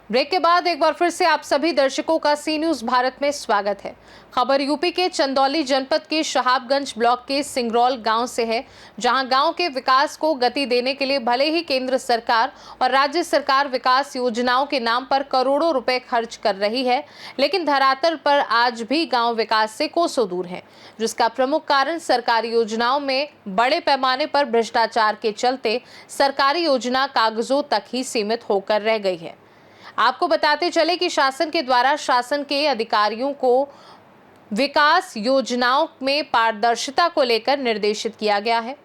Break के बाद एक बार फिर से आप सभी दर्शकों का सी न्यूज भारत में स्वागत है। खबर यूपी के चंदौली जनपद के शहाबगंज ब्लॉक के सिंगरौल गांव से है, जहां गांव के विकास को गति देने के लिए भले ही केंद्र सरकार और राज्य सरकार विकास योजनाओं के नाम पर करोड़ों रुपए खर्च कर रही है, लेकिन धरातल पर आज भी गांव विकास से कोसों दूर है, जिसका प्रमुख कारण सरकारी योजनाओं में बड़े पैमाने पर भ्रष्टाचार के चलते सरकारी योजना कागजों तक ही सीमित होकर रह गई है। आपको बताते चले कि शासन के द्वारा शासन के अधिकारियों को विकास योजनाओं में पारदर्शिता को लेकर निर्देशित किया गया है।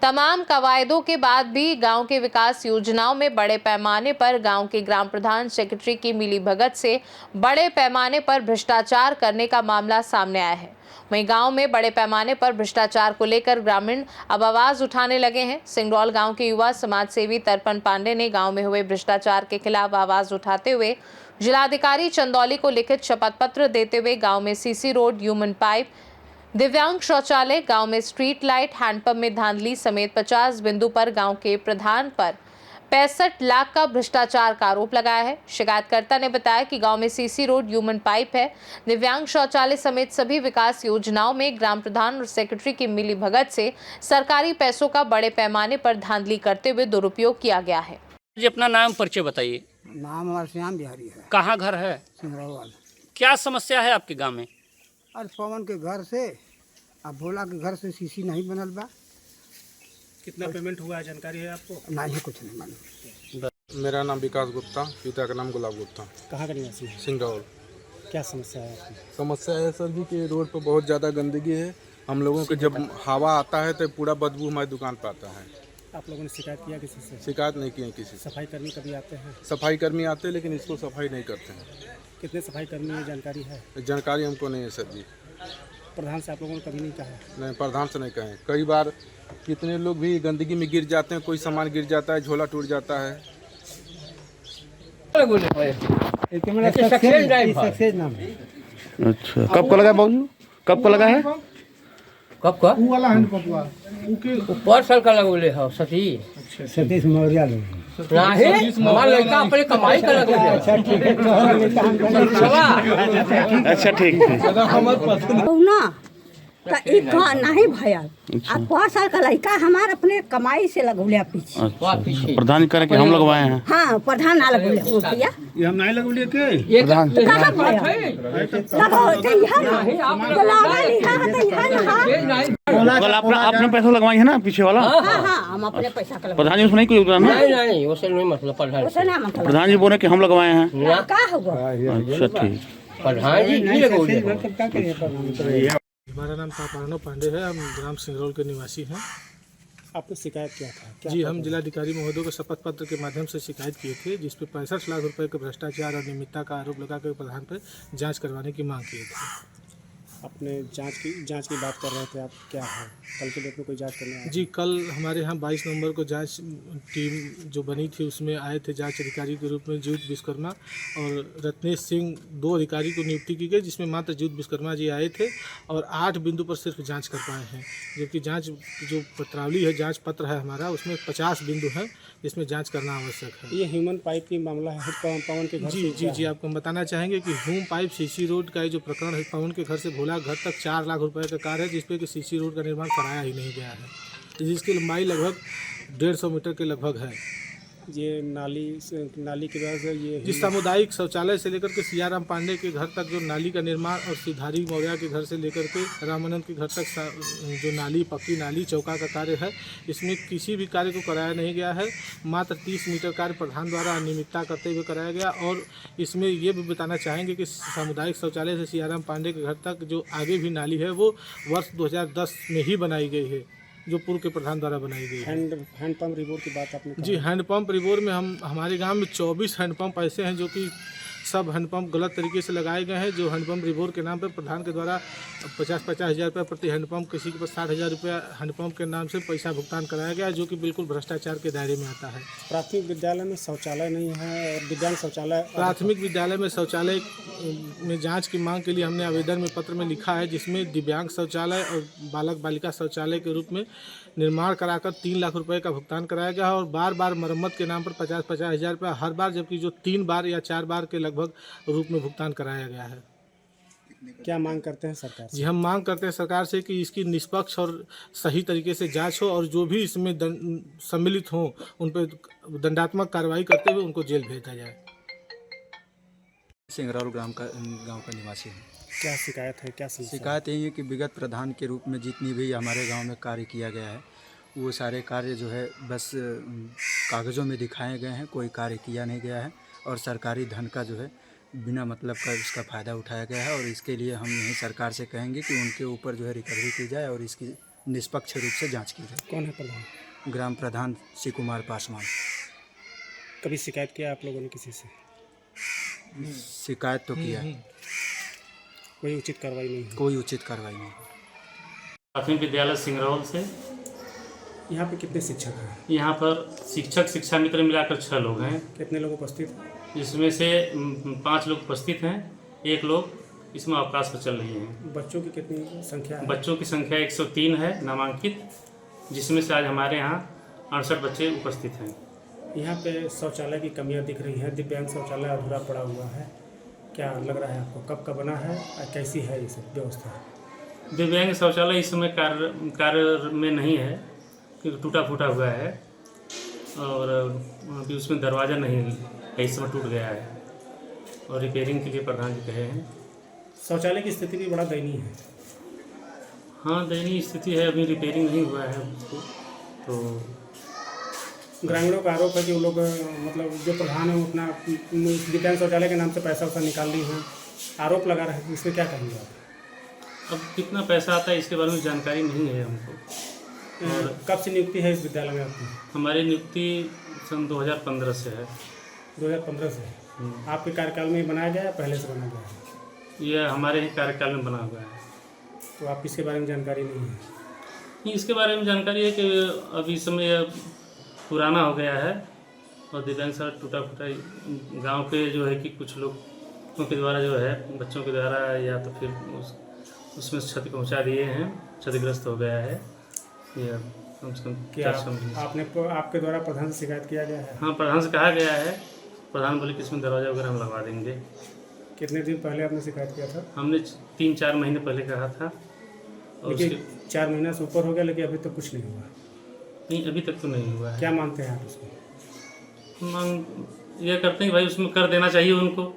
तमाम कवायदों के बाद भी गांव के विकास योजनाओं में बड़े पैमाने पर गांव के ग्राम प्रधान सेक्रेटरी की मिलीभगत से बड़े पैमाने पर भ्रष्टाचार करने का मामला सामने आया है। वहीं गांव में बड़े पैमाने पर भ्रष्टाचार को लेकर ग्रामीण अब आवाज उठाने लगे हैं। सिंगरौल गांव के युवा समाज सेवी तर्पण पांडे ने गांव में हुए भ्रष्टाचार के खिलाफ आवाज उठाते हुए जिलाधिकारी चंदौली को लिखित शपथ पत्र देते हुए गांव में सीसी रोड, ह्यूमन पाइप, दिव्यांग शौचालय, गांव में स्ट्रीट लाइट, हैंडपंप में धांधली समेत 50 बिंदु पर गांव के प्रधान पर 65 लाख का भ्रष्टाचार का आरोप लगाया है। शिकायतकर्ता ने बताया कि गांव में सीसी रोड, ह्यूमन पाइप है, दिव्यांग शौचालय समेत सभी विकास योजनाओं में ग्राम प्रधान और सेक्रेटरी की मिलीभगत से सरकारी पैसों का बड़े पैमाने पर धांधली करते हुए दुरुपयोग किया गया है। जी अपना नाम परिचय बताइए। नाम हमारा श्याम बिहारी है। कहाँ घर है? सिंगरौल। क्या समस्या है आपके गांव में? और पवन के घर से अब भोला के घर से सीसी नहीं बनल बा। कितना पेमेंट हुआ है जानकारी है आपको? नहीं, कुछ नहीं मालूम। मेरा नाम विकास गुप्ता, पिता का नाम गुलाब गुप्ता। कहाँ का निवासी है? सिंगरौल। क्या समस्या है आपकी? समस्या है सर जी कि रोड पर बहुत ज़्यादा गंदगी है। हम लोगों के जब हवा आता है तो पूरा बदबू हमारी दुकान पर आता है। आप लोगों ने शिकायत किया किसी से? शिकायत नहीं की है किसी से। सफाई कर्मी कभी आते हैं? सफाई कर्मी आते हैं लेकिन इसको सफाई नहीं करते हैं। कितने सफाई कर्मी है जानकारी है? जानकारी हमको नहीं है सर जी। प्रधान से आप लोगों ने कभी नहीं कहा? नहीं, प्रधान से नहीं कहें। कई बार कितने लोग भी गंदगी में गिर जाते हैं, कोई सामान गिर जाता है, झोला टूट जाता है। अच्छा, कब को लगा बाबू? कब को लगा है? कब का? वो वाला हैंडपंप हुआ। ऊपर साल का लगोले हो सती। सतीश मौर्य लोग। नहीं, हमारा लड़का अपने कमाई का लगोले। अच्छा ठीक है। अच्छा ठीक है ना तो एक नहीं भैया। अब 5 साल का लड़का हमारे अपने कमाई से लगौले पीछे। अच्छा, प्रधान करे कि हम लगवाए हैं? हाँ, प्रधान ना लगौले हो भैया। ये हम नहीं लगोले के? प्रधान कहाँ भैया लगो तो यहाँ तो लगा लिखा है तो यहाँ ना। आपने पैसा लगवाई है ना पीछे वाला? हाँ हाँ, हम अपने पैसा का प्रधान जी उसमें नहीं कोई योगदान है? नहीं, उसे नहीं मतलब प्रधान। उसे ना मतलब प्रधान जी बोले कि हम लगवाए हैं। क्या होगा? अच्छा ठीक। प्रधान जी नहीं लगोले। हमारा नाम तापानो पांडे है। हम ग्राम सिंगरौल के निवासी हैं। आपने शिकायत किया था? जी, हम जिलाधिकारी महोदय को शपथ पत्र के माध्यम से शिकायत किए थे, जिसपे 65 लाख रुपए के भ्रष्टाचार और अनियमितता का आरोप लगाकर प्रधान पर जांच करवाने की मांग किए थे। अपने जांच की बात कर रहे थे आप, क्या है? कल के डेट में कोई जांच करने आया? जी, कल हमारे यहाँ 22 नवंबर को जांच टीम जो बनी थी उसमें आए थे जांच अधिकारी के रूप में ज्योत विश्वकर्मा और रत्नेश सिंह, 2 अधिकारी को नियुक्ति की गई, जिसमें मात्र ज्योत विश्वकर्मा जी आए थे और 8 बिंदु पर सिर्फ जाँच कर पाए हैं। जबकि जाँच जो पत्रावली है, जाँच पत्र है हमारा, उसमें 50 बिंदु है जिसमें जाँच करना आवश्यक है। ये ह्यूमन पाइप की मामला है पवन के घर? जी, आपको हम बताना चाहेंगे कि ह्यूम पाइप सीसी रोड का जो प्रकरण है, पवन के घर से भोला घर तक 4 लाख रुपए का कार्य है, जिसपे कि सीसी रोड का निर्माण कराया ही नहीं गया है, जिसकी लंबाई लगभग 150 मीटर के लगभग है। ये नाली की वजह से ये जिस सामुदायिक शौचालय से लेकर के सियाराम पांडे के घर तक जो नाली का निर्माण और सिधारी मौर्य के घर से लेकर के रामानंद के घर तक जो नाली, पक्की नाली, चौका का कार्य है, इसमें किसी भी कार्य को कराया नहीं गया है। मात्र 30 मीटर कार्य प्रधान द्वारा अनियमितता करते हुए कराया गया। और इसमें ये भी बताना चाहेंगे कि सामुदायिक शौचालय से सियाराम पांडे के घर तक जो आगे भी नाली है वो वर्ष 2010 में ही बनाई गई है, जो पूर्व के प्रधान द्वारा बनाई गई है। हैंडपंप रिबोर की बात आपने? जी, हैंडपंप रिबोर में हमारे गांव में 24 हैंडपंप ऐसे हैं जो कि सब हैंडपम्प गलत तरीके से लगाए गए हैं। जो हैंडपम्प रिवोर के नाम पर प्रधान के द्वारा 50-50 हज़ार रुपये प्रति हैंडपम्प, किसी के पास 60,000 रुपया हैंडपम्प के नाम से पैसा भुगतान कराया गया, जो कि बिल्कुल भ्रष्टाचार के दायरे में आता है। प्राथमिक विद्यालय में शौचालय नहीं है और दिव्यांग शौचालय, प्राथमिक विद्यालय में शौचालय में जांच की मांग के लिए हमने आवेदन में पत्र में लिखा है, जिसमें दिव्यांग शौचालय और बालक बालिका शौचालय के रूप में निर्माण कराकर 3 लाख रुपए का भुगतान कराया गया है और बार बार मरम्मत के नाम पर 50-50 हज़ार रुपया हर बार, जबकि जो 3 बार या 4 बार के लगभग रूप में भुगतान कराया गया है। क्या मांग करते हैं सरकार से? जी, हम मांग करते हैं सरकार से कि इसकी निष्पक्ष और सही तरीके से जांच हो और जो भी इसमें सम्मिलित हों उन पर दंडात्मक कार्रवाई करते हुए उनको जेल भेजा जाए। सिंगरौल गांव का निवासी हूँ। क्या शिकायत है, क्या शिकायत यही है कि विगत प्रधान के रूप में जितनी भी हमारे गांव में कार्य किया गया है, वो सारे कार्य जो है बस कागज़ों में दिखाए गए हैं, कोई कार्य किया नहीं गया है और सरकारी धन का जो है बिना मतलब का इसका फ़ायदा उठाया गया है। और इसके लिए हम यही सरकार से कहेंगे कि उनके ऊपर जो है रिकवरी की जाए और इसकी निष्पक्ष रूप से जाँच की जाए। कौन है प्रधान? ग्राम प्रधान श्री कुमार पासवान। कभी शिकायत किया आप लोगों ने किसी से? शिकायत तो किया है, कोई उचित कार्रवाई नहीं है? कोई उचित कार्रवाई नहीं। प्राथमिक विद्यालय सिंगरौल से। यहाँ पे कितने शिक्षक हैं? यहाँ पर शिक्षक शिक्षा मित्र मिलाकर 6 लोग हैं, कितने लोग उपस्थित हैं? जिसमें से 5 लोग उपस्थित हैं, 1 लोग इसमें अवकाश पर चल रही हैं। बच्चों की कितनी संख्या है? बच्चों की संख्या 103 है नामांकित, जिसमें से आज हमारे यहाँ 68 बच्चे उपस्थित हैं। यहाँ पे शौचालय की कमियाँ दिख रही हैं, दिव्यांग शौचालय अधूरा पड़ा हुआ है, क्या लग रहा है आपको? कब का बना है और कैसी है ये सब व्यवस्था? दिव्यांग शौचालय इस समय कार्य में नहीं है, क्योंकि टूटा फूटा हुआ है और अभी उसमें दरवाज़ा नहीं है, इस समय टूट गया है और रिपेयरिंग के लिए प्रधान जी कहे हैं। शौचालय की स्थिति भी बड़ा दयनीय है। हाँ, दयनीय स्थिति है, अभी रिपेयरिंग नहीं हुआ है उसको। तो ग्रामीणों का आरोप है कि वो लोग मतलब जो प्रधान है वो अपना दिव्यांग शौचालय के नाम से पैसा निकाल ली हैं, आरोप लगा रहे हैं, इसमें क्या कहेंगे आप? अब कितना पैसा आता है इसके बारे में जानकारी नहीं है हमको। और कब से नियुक्ति है इस विद्यालय में आपकी? हमारी नियुक्ति सन 2015 से है। 2015 से? आपके कार्यकाल में बनाया गया या पहले से बना गया है? यह हमारे ही कार्यकाल में बना हुआ है। तो आप इसके बारे में जानकारी नहीं है? नहीं, इसके बारे में जानकारी है कि अभी इस समय यह पुराना हो गया है और दिव्यांग सड़क टूटा फूटा गांव के जो है कि कुछ लोगों के द्वारा जो है बच्चों के द्वारा या तो फिर उसमें क्षति पहुंचा दिए हैं, क्षतिग्रस्त हो गया है। यह कम से कम क्या आपके द्वारा प्रधान से शिकायत किया गया है? हाँ, प्रधान से कहा गया है। प्रधान बोले कि इसमें दरवाजा वगैरह हम लगवा देंगे। कितने दिन पहले आपने शिकायत किया था? हमने 3-4 महीने पहले कहा था और लेकिन 4 महीना से ऊपर हो गया, लेकिन अभी तक कुछ नहीं हुआ। नहीं, अभी तक तो नहीं हुआ है। क्या मानते हैं आप उसको? मांग ये करते हैं भाई उसमें कर देना चाहिए उनको,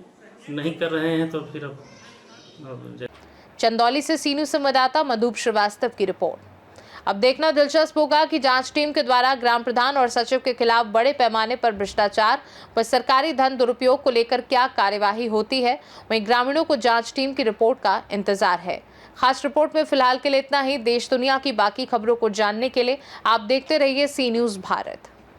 नहीं कर रहे हैं तो फिर अब। चंदौली से सीनू संवाददाता मधुप श्रीवास्तव की रिपोर्ट। अब देखना दिलचस्प होगा कि जांच टीम के द्वारा ग्राम प्रधान और सचिव के खिलाफ बड़े पैमाने पर भ्रष्टाचार व सरकारी धन दुरुपयोग को लेकर क्या कार्यवाही होती है। वहीं ग्रामीणों को जांच टीम की रिपोर्ट का इंतजार है। खास रिपोर्ट में फिलहाल के लिए इतना ही। देश दुनिया की बाकी खबरों को जानने के लिए आप देखते रहिए सी न्यूज़ भारत।